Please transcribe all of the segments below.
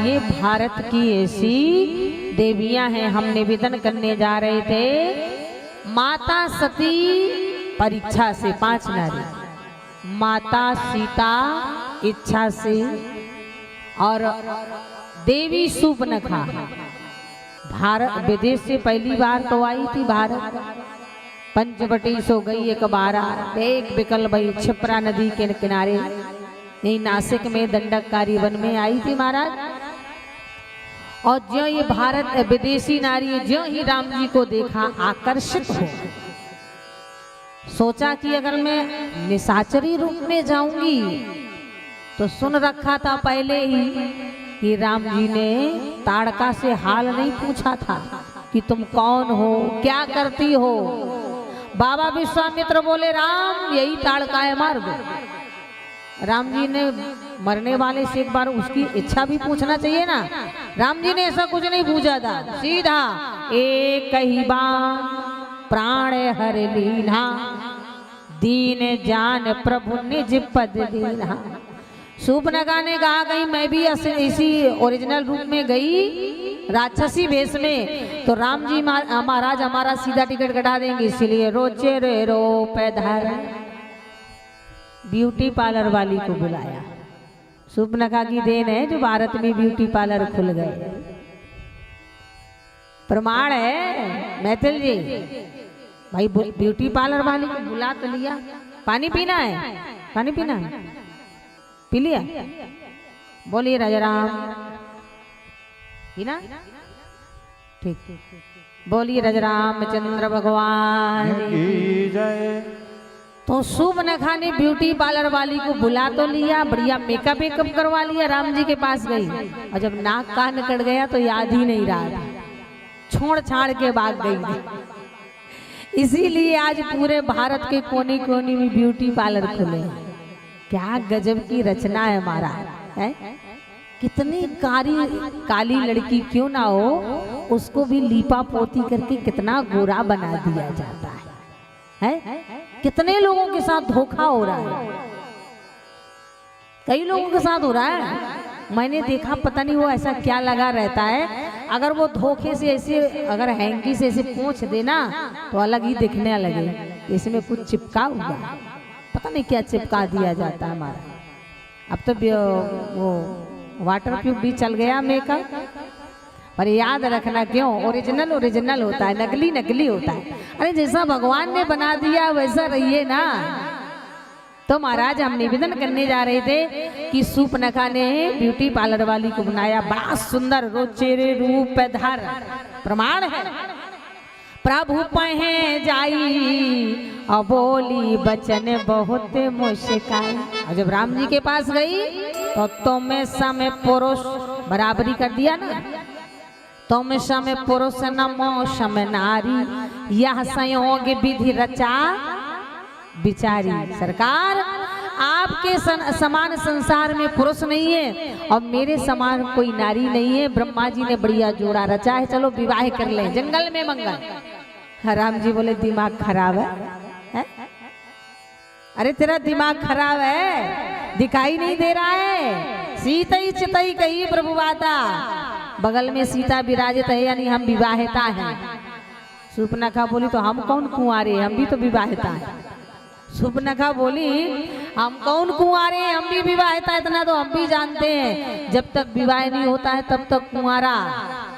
ये भारत की ऐसी देवियां हैं। हम निवेदन करने जा रहे थे। माता सती परीक्षा से 5 नारी, माता सीता इच्छा से, और देवी सूर्पनखा भारत विदेश से पहली बार तो आई थी भारत। पंचवटी सो गई एक बारा, एक बिकल भाई छिपरा नदी के किनारे, यही नासिक में दंडककारी वन में आई थी महाराज। और जो ये भारत विदेशी नारी जो ही राम जी को देखा आकर्षित हो, सोचा कि अगर मैं निशाचरी रूप में जाऊंगी तो सुन रखा था पहले ही कि राम जी ने ताड़का से हाल नहीं पूछा था कि तुम कौन हो, क्या करती हो। बाबा विश्वामित्र बोले राम यही ताड़का है, मार दो। राम जी ने मरने वाले से एक बार उसकी इच्छा भी पूछना चाहिए ना। राम जी ने ऐसा कुछ नहीं पूछा था, सीधा एक ही बार प्राण हर लीना, दीन जान प्रभु निज पद दीना। सूर्पनखा ने कहा कहीं मैं भी इसी ओरिजिनल रूप में गई राक्षसी भेष में तो राम जी महाराज हमारा सीधा टिकट कटा देंगे, इसलिए रोचे रे रो पैधार ब्यूटी पार्लर वाली को बुलाया। सूर्पनखा की देन है जो भारत में ब्यूटी पार्लर खुल गए, प्रमाण है मैथिल जी। भाई ब्यूटी पार्लर वाली को बुला तो लिया, पानी पीना है, पानी पीना है, पी लिया। बोलिए राजा राम, पीना ठीक। बोलिए राजा रामचंद्र भगवान की जय। तो सूर्पनखा ने ब्यूटी पार्लर वाली को बुला तो लिया, बढ़िया मेकअप वेकअप करवा लिया, राम जी के पास गई। और जब नाक कान कट गया तो याद ही नहीं रहा था, छोड़ छाड़ के भाग गई। इसीलिए आज पूरे भारत के कोने कोने में ब्यूटी पार्लर खुले हैं। क्या गजब की रचना है हमारा, है? कितनी काली लड़की क्यों ना हो, उसको भी लीपा पोती करके कितना गोरा बना दिया जाता है? कितने लोगों के साथ धोखा हो रहा है, कई लोगों के साथ हो रहा है। मैंने देखा, पता नहीं वो ऐसा क्या लगा रहता है, अगर वो धोखे से ऐसे अगर हैंकी से ऐसे पोंछ देना तो अलग ही दिखने लगे, इसमें कुछ चिपका हुआ, पता नहीं क्या चिपका दिया जाता है हमारा। अब तो वो वाटर प्रूफ भी चल गया मेकअप, पर याद रखना क्यों, ओरिजिनल ओरिजिनल होता है, नकली नकली होता है। अरे जैसा भगवान ने बना दिया वैसा रहिए ना। तो महाराज हम निवेदन करने जा रहे थे कि सूर्पनखा ने ब्यूटी पार्लर वाली को बनाया, बड़ा सुंदर रोचेरे रूप धार, प्रमाण है। प्रभु पहे जाई और बोली बचन बहुत मुस्काई। और जब राम जी के पास गई तो तुम समय पुरुष बराबरी कर दिया ना, तुम समय पुरुष नमो समय नारी, यह संयोग विधि रचा बिचारी। सरकार आपके समान संसार में पुरुष नहीं है और मेरे समान कोई नारी नहीं है। ब्रह्मा जी ने बढ़िया जोड़ा रचा है, चलो विवाह कर ले, जंगल में मंगल। राम जी बोले दिमाग खराब है? अरे तेरा दिमाग खराब है, दिखाई नहीं दे रहा है। सीता ही चितई कही प्रभु बाता, बगल में सीता विराजित है, यानी हम विवाहिता हैं। सूर्पनखा बोली तो हम कौन कुंवारे, हम भी तो विवाहिता है। सूर्पनखा बोली हम कौन कुंवारे, हम भी विवाहिता, इतना तो हम भी जानते हैं। जब तक विवाह नहीं होता है तब तक कुंवारा,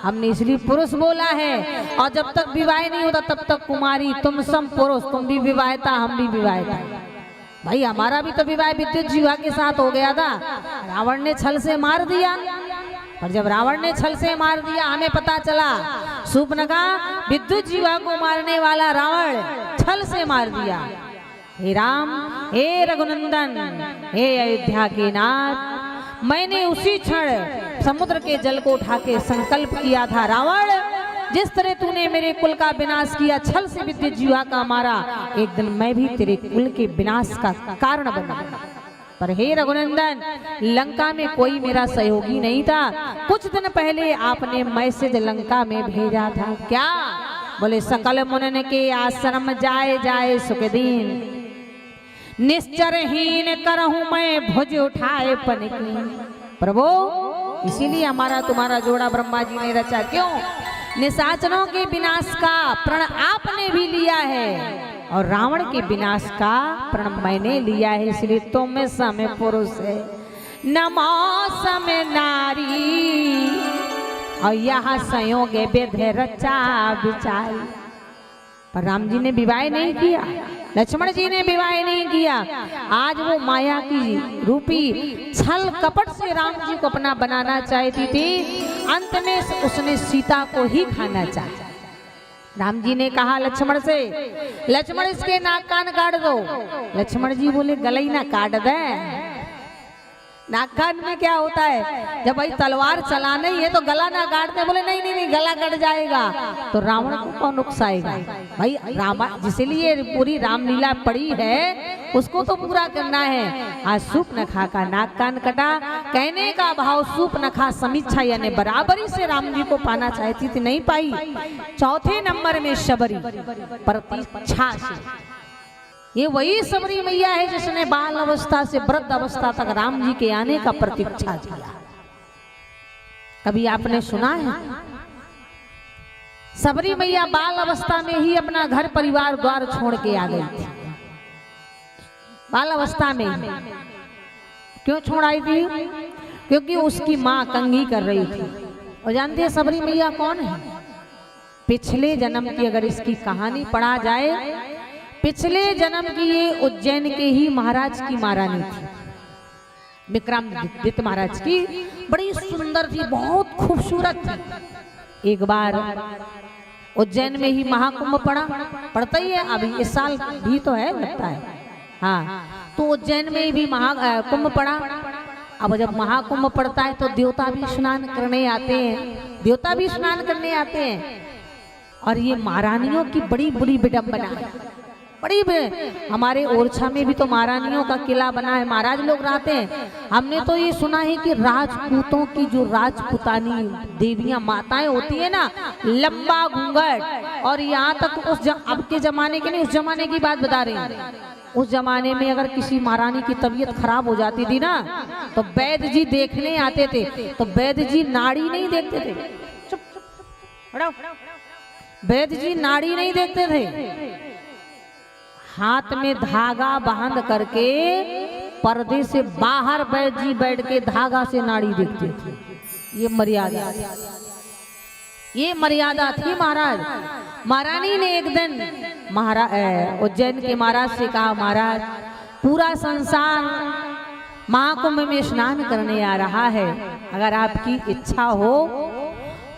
हमने इसलिए पुरुष बोला है, और जब तक विवाह नहीं होता तब तक कुमारी। तुम सम पुरुष, तुम भी विवाहिता, हम भी विवाहिता। भाई हमारा भी तो विवाह विद्युत जीवा के साथ हो गया था, रावण ने छल से मार दिया। और जब रावण ने छल से मार दिया, हमें पता चला सूर्पनखा विद्युत जीवा को मारने वाला रावण छल से मार दिया। हे राम, हे रघुनंदन, हे अयोध्या के नाथ, मैंने उसी क्षण समुद्र के जल को उठा के संकल्प किया था, रावण जिस तरह तूने मेरे कुल का विनाश किया, छल से विद्युत जीवा का मारा, एक दिन मैं भी तेरे कुल के विनाश का कारण बना। पर हे रघुनंदन, लंका में कोई मेरा सहयोगी नहीं था। कुछ दिन पहले आपने मैसेज लंका में भेजा था, क्या? बोले सकल मुनन के आश्रम जाए जाए सुखदीन, निश्चरहीन करहूं मैं भुज उठाए पनकी। प्रभु इसीलिए हमारा तुम्हारा जोड़ा ब्रह्मा जी ने रचा। क्यों? निशाचरों के विनाश का प्रण आपने भी लिया है और रावण के विनाश का प्रण मैंने लिया है, इसलिए तुम में समय पुरुष है न मौसम नारी और यहाँ संयोग विधि रचा विचारी। पर राम जी ने विवाह नहीं किया, लक्ष्मण जी ने विवाह नहीं किया। आज वो माया की रूपी छल कपट से राम जी को अपना बनाना चाहती थी, अंत में उसने सीता को ही खाना चाहा। राम जी ने कहा लक्ष्मण से, लक्ष्मण इसके नाक कान काट दो। लक्ष्मण जी बोले गला ही ना काट दे। नाक कान में क्या होता है, जब भाई तलवार चलाना ही है तो गला ना काटते। बोले नहीं नहीं नहीं, गला कट जाएगा तो रावण को कौन नुकसाएगा। भाई रामा जिसलिए पूरी रामलीला पड़ी है उसको तो पूरा करना है। आज सूर्पनखा का नाक कान कटा, कहने का भाव सूर्पनखा समीक्षा यानी बराबरी से राम जी को पाना चाहती थी, नहीं पाई। चौथे नंबर में शबरी प्रतीक्षा से, ये वही सबरी मैया है जिसने बाल अवस्था से वृद्ध अवस्था तक राम जी के आने का प्रतीक्षा किया। कभी आपने सुना है? सबरी मैया बाल अवस्था में ही अपना घर परिवार द्वार छोड़ के आ गई थी। बाल अवस्था में क्यों छोड़ आई थी? क्योंकि उसकी माँ कंघी कर रही थी। और जानते हैं सबरी मैया कौन है? पिछले जन्म की अगर इसकी कहानी पढ़ा जाए, पिछले जन्म की ये उज्जैन के ही महाराज की महारानी थी, विक्रमादित्य महाराज की। बड़ी सुंदर थी, बहुत खूबसूरत थी। एक बार उज्जैन में ही महाकुंभ पड़ता ही है, अभी इस साल भी तो है लगता है। हाँ, तो उज्जैन में भी महाकुंभ पड़ा। अब जब महाकुंभ पड़ता है तो देवता भी स्नान करने आते हैं, देवता भी स्नान करने आते हैं। और ये महारानियों की बड़ी बड़ी विडंबना है, बड़ी हमारे ओरछा में भी तो महारानियों का किला बना है, महाराज लोग रहते हैं। हमने तो ये सुना है कि राजपूतों की जो राजपुतानी देवियां माताएं होती है ना, लंबा घूंघट, और यहाँ तक अब के जमाने के नहीं, उस जमाने की बात बता रही हूँ। उस जमाने में अगर किसी महारानी की तबीयत खराब हो जाती थी ना, तो वैद्य जी देखने आते थे, तो वैद्य जी नाड़ी नहीं देखते थे। चुप हटाओ, वैद्य जी नाड़ी नहीं देखते थे, हाथ में धागा बांध करके पर्दे से बाहर वैद्य जी बैठ के धागा से नाड़ी देखते थे। ये मर्यादा, ये मर्यादा थी महाराज। महारानी ने एक दिन उज्जैन के महाराज से कहा, महाराज पूरा संसार महाकुंभ में स्नान करने आ रहा है, अगर आपकी इच्छा हो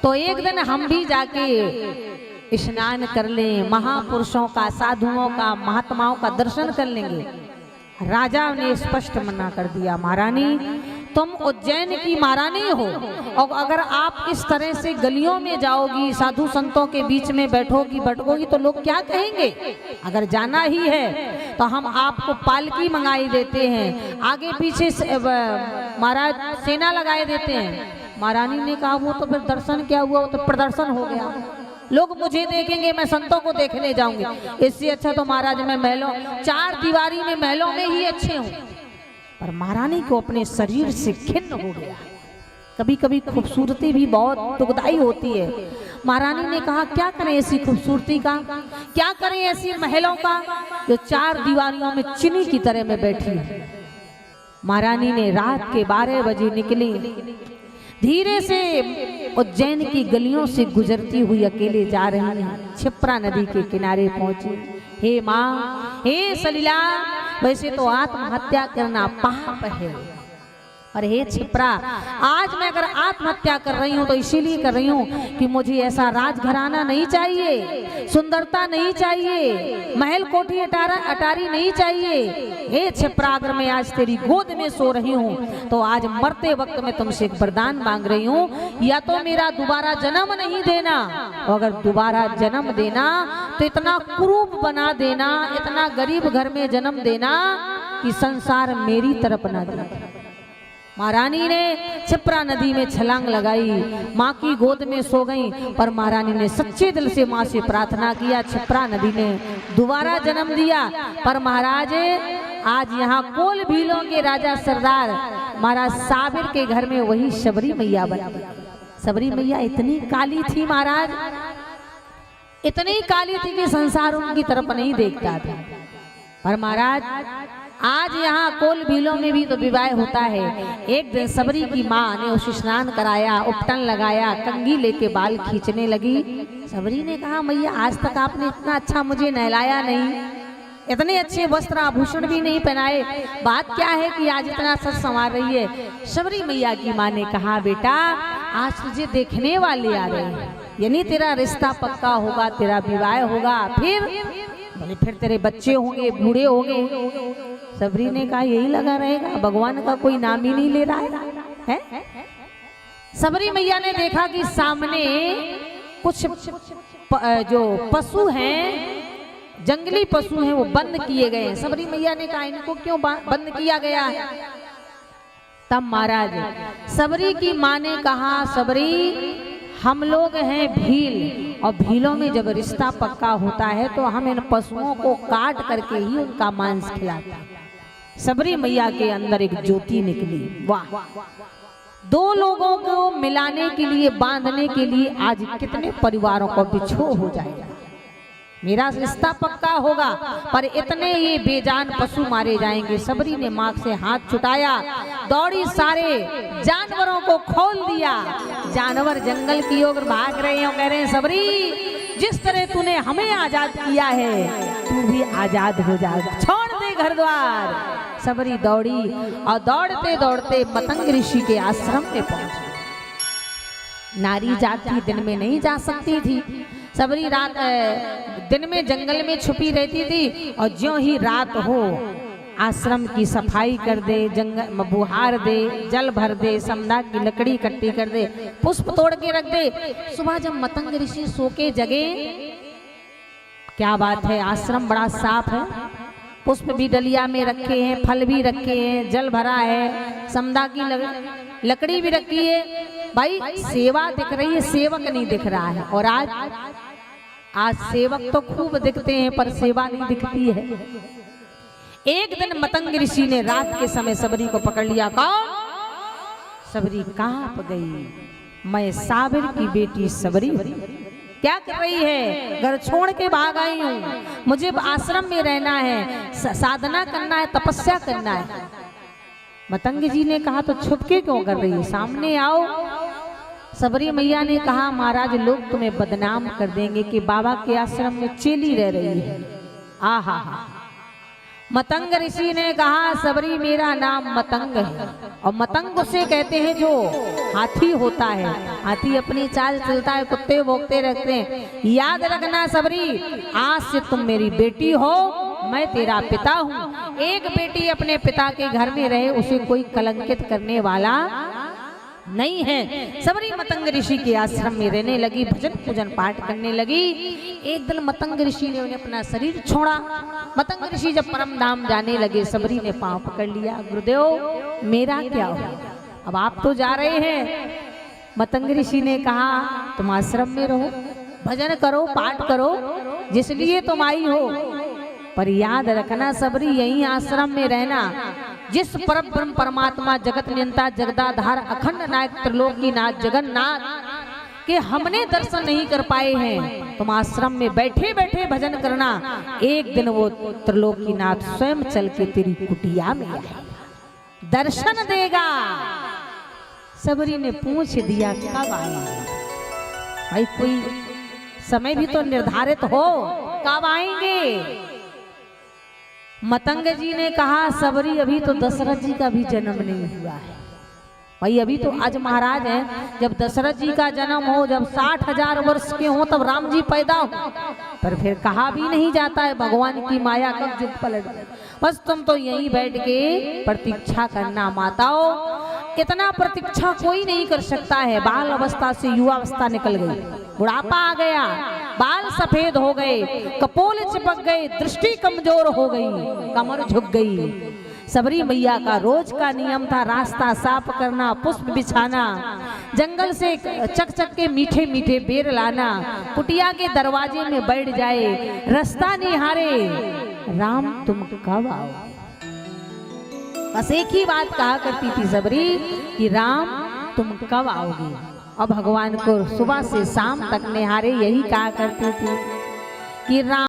तो एक दिन हम भी जाके स्नान कर लें, महापुरुषों का, साधुओं का, महात्माओं का दर्शन कर लेंगे। राजा ने स्पष्ट मना कर दिया, महारानी तुम उज्जैन की महारानी हो, और अगर आप इस तरह से गलियों में जाओगी, साधु संतों के बीच में बैठोगी तो लोग क्या कहेंगे। अगर जाना ही है तो हम आपको पालकी मंगाई देते हैं, आगे पीछे महाराज सेना लगाए देते हैं। महारानी ने कहा वो तो फिर दर्शन क्या हुआ, वो तो प्रदर्शन हो गया, लोग मुझे देखेंगे, मैं संतों को देखने जाऊंगी। इससे अच्छा तो महाराज मैं महलों, चार दीवारी में महलों में ही अच्छे हूँ। पर महारानी को अपने शरीर से खिन्न हो गया। कभी कभी खूबसूरती भी बहुत दुखदाई होती है। महारानी ने कहा क्या करें ऐसी खूबसूरती का, क्या करें ऐसी महलों का जो चार दीवारियों में चीनी की तरह में बैठी है। महारानी ने रात के 12 बजे निकली, धीरे से उज्जैन की गलियों से गुजरती हुई अकेले जा रही है, क्षिप्रा नदी के किनारे पहुंची। हे माँ, हे सलीला, वैसे तो आत्महत्या करना पाप है, और हे क्षिप्रा, आज मैं अगर आत्महत्या कर रही हूँ तो इसीलिए कर रही हूँ कि मुझे ऐसा राजघराना नहीं चाहिए, सुंदरता नहीं चाहिए, महल कोठी अटारी नहीं चाहिए। हे क्षिप्रा, अगर मैं आज तेरी गोद में सो रही हूँ तो आज मरते वक्त मैं तुमसे एक वरदान मांग रही हूँ, या तो मेरा दोबारा जन्म नहीं देना, और अगर दोबारा जन्म देना तो इतना कुरूप बना देना, इतना गरीब घर में जन्म देना कि संसार मेरी तरफ ना दे। महारानी ने क्षिप्रा नदी में छलांग लगाई, माँ की गोद में सो गई, पर महारानी ने सच्चे दिल से माँ से प्रार्थना किया। क्षिप्रा नदी ने दोबारा जन्म दिया, पर महाराज आज यहाँ कोल भीलों के राजा सरदार महाराज साबिर के घर में वही शबरी मैया बनी। शबरी मैया इतनी काली थी महाराज, इतनी काली थी कि संसार उनकी तरफ नहीं देखता था। पर महाराज आज यहाँ कोल भीलों में भी तो विवाह होता है। एक दिन सबरी की माँ ने उसे स्नान कराया, उपटन लगाया, कंघी लेके बाल खींचने लगी। सबरी ने कहा मैया आज तक आपने इतना अच्छा मुझे नहलाया नहीं, इतने अच्छे वस्त्र आभूषण भी नहीं पहनाए, बात क्या है कि आज इतना सच संवार रही है। सबरी मैया की माँ ने कहा बेटा आज तुझे देखने वाले आ रहे हैं, यानी तेरा रिश्ता पक्का होगा, तेरा विवाह होगा, फिर तेरे बच्चे होंगे, बूढ़े होंगे। सबरी ने कहा यही लगा रहेगा, भगवान का कोई नाम ही नहीं ले रहा है। सबरी मैया ने देखा कि सामने कुछ जो पशु हैं, जंगली पशु हैं, वो बंद किए गए हैं। सबरी मैया ने कहा इनको क्यों बंद किया गया है? तब महाराज सबरी की माँ ने कहा सबरी हम लोग हैं भील, और भीलों में जब रिश्ता पक्का होता है तो हम इन पशुओं को काट करके ही उनका मांस खिलाते हैं। सबरी मैया के अंदर एक ज्योति निकली। वाह, दो लोगों को मिलाने के लिए, बांधने के लिए आज कितने परिवारों को बिछो हो जाएगा। मेरा रिश्ता पक्का होगा पर इतने ये बेजान पशु मारे जाएंगे। सबरी ने माँ से हाथ छुटाया, दौड़ी, सारे जानवरों को खोल दिया। जानवर जंगल की ओर भाग रहे हैं, कह रहे हैं सबरी जिस तरह तूने हमें आजाद किया है तू भी आजाद हो जा, छोड़ दे घर द्वार। सबरी दौड़ी और दौड़ते दौड़ते मतंग ऋषि के आश्रम में पहुंची। नारी जाति दिन में नहीं जा सकती थी। सबरी रात दिन में जंगल में छुपी रहती थी, और ज्यों ही रात हो आश्रम की सफाई कर दे, जंगल बुहार दे, जल भर दे, समदा की लकड़ी इकट्ठी कर दे, पुष्प तोड़ के रख दे। सुबह जब मतंग ऋषि सो के जगे, क्या बात है, आश्रम बड़ा साफ है, पुष्प भी डलिया में रखे हैं, फल भी रखे हैं, जल भरा है, समदा की लकड़ी भी रखी है। भाई सेवा दिख रही है, सेवक नहीं दिख रहा है। और आज सेवक तो खूब दिखते हैं पर सेवा नहीं दिखती है। एक दिन मतंग ऋषि ने रात के समय सबरी को पकड़ लिया। कौन? सबरी कांप गई। मैं साबिर की बेटी सबरी क्या कर रही है? घर छोड़ के भाग आई हूँ, मुझे आश्रम में रहना है, साधना करना है, तपस्या करना है। मतंग जी ने कहा तो छुपके क्यों कर रही है, सामने आओ। सबरी मैया ने कहा महाराज लोग तुम्हें बदनाम कर देंगे कि बाबा के आश्रम में चेली रह रही है। आहा, मतंग ऋषि ने कहा सबरी मेरा नाम मतंग है, और मतंग उसे कहते हैं जो हाथी होता है। हाथी अपनी चाल चलता है, कुत्ते भौंकते रहते हैं। याद रखना सबरी, आज से तुम मेरी बेटी हो, मैं तेरा पिता हूँ। एक बेटी अपने पिता के घर में रहे उसे कोई कलंकित करने वाला नहीं है। सबरी मतंग ऋषि के आश्रम में रहने लगी, भजन पूजन पाठ करने लगी। एक दिन मतंग ऋषि ने उन्हें अपना शरीर छोड़ा। मतंग ऋषि जब परम धाम जाने लगे, सबरी ने पांव पकड़ लिया। गुरुदेव मेरा क्या हो, अब आप तो जा रहे हैं। मतंग ऋषि ने कहा तुम आश्रम में रहो, भजन करो, पाठ करो, जिस लिए तुम आई हो, पर याद रखना सबरी यही आश्रम में रहना। जिस परम परमात्मा जगत नियंता जगदाधार अखंड नायक त्रिलोकीनाथ जगन्नाथ के हमने दर्शन नहीं कर पाए हैं, तुम आश्रम में बैठे बैठे भजन करना। एक दिन वो त्रिलोकीनाथ स्वयं चल के तेरी कुटिया में आएगा, दर्शन देगा। सबरी ने पूछ दिया कब आएंगे? भाई कोई समय भी तो निर्धारित हो, कब आएंगे? मतंग जी ने कहा सबरी अभी तो दशरथ जी का भी जन्म नहीं हुआ है। भाई अभी तो आज महाराज हैं, जब दशरथ जी का जन्म हो, जब 60,000 वर्ष के हो, तब राम जी पैदा हो। पर फिर कहा भी नहीं जाता है भगवान की माया कब जुग पलट गई। बस तुम तो यहीं बैठ के प्रतीक्षा करना माताओं। इतना प्रतीक्षा कोई नहीं कर सकता है। बाल अवस्था से युवा अवस्था निकल गई, बुढ़ापा आ गया, बाल सफेद हो गए, कपोल चिपक गए, दृष्टि कमजोर हो गई, कमर झुक गई। सबरी मैया का रोज का नियम था रास्ता साफ करना, पुष्प बिछाना, जंगल से चक चक के मीठे मीठे बेर लाना, कुटिया के दरवाजे में बैठ जाए, रास्ता निहारे, राम तुम कब आओ। बस एक ही बात कहा करती थी सबरी कि राम तुम कब आओगे। और भगवान को सुबह से शाम तक निहारे यही कहा करती थी कि राम